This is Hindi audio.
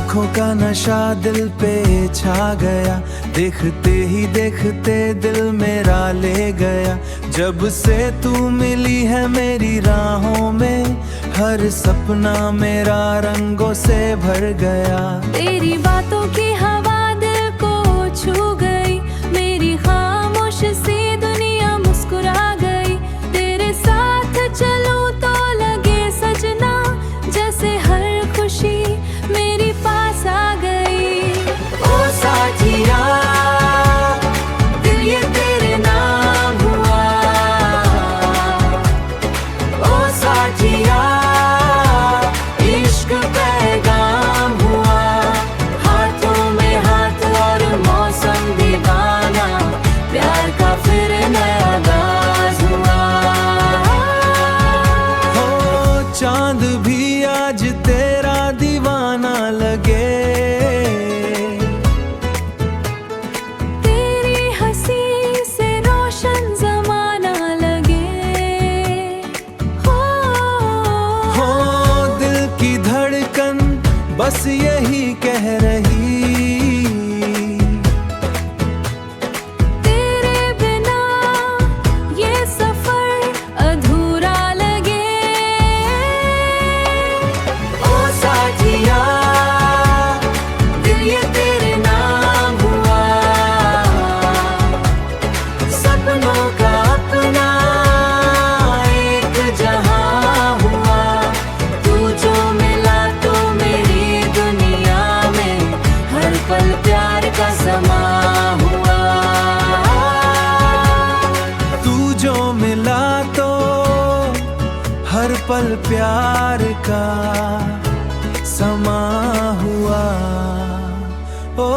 आंखों का नशा दिल पे छा गया, देखते ही देखते दिल मेरा ले गया। जब से तू मिली है मेरी राहों में, हर सपना मेरा रंगों से भर गया। तेरी बातों की हवा दिल को छू गई, मेरी खामोश सी दुनिया मुस्कुरा गई। तेरे साथ चलूं तो लगे सजना, जैसे हर खुशी मेरी पास आ गई। ओ साथिया दिल ये तेरे नाम हुआ, ओ साथिया इश्क पैगाम हुआ। हाथों में हाथ और मौसम दीवाना, प्यार का फिर नया आगाज हुआ। हो चांद भी आज तेरा दीवाना लगे, तेरी हंसी से रोशन जमाना लगे। हो दिल की धड़कन बस यही कह रही, तेरे बिना ये सफर अधूरा लगे। ओ साथिया दिल ये तेरे नाम हुआ, सपनों का अपना एक जहां हुआ। तू जो मिला तो मेरी दुनिया में हर पल प्यार का समा हुआ। तू जो मिला तो हर पल प्यार का समा हुआ। ओ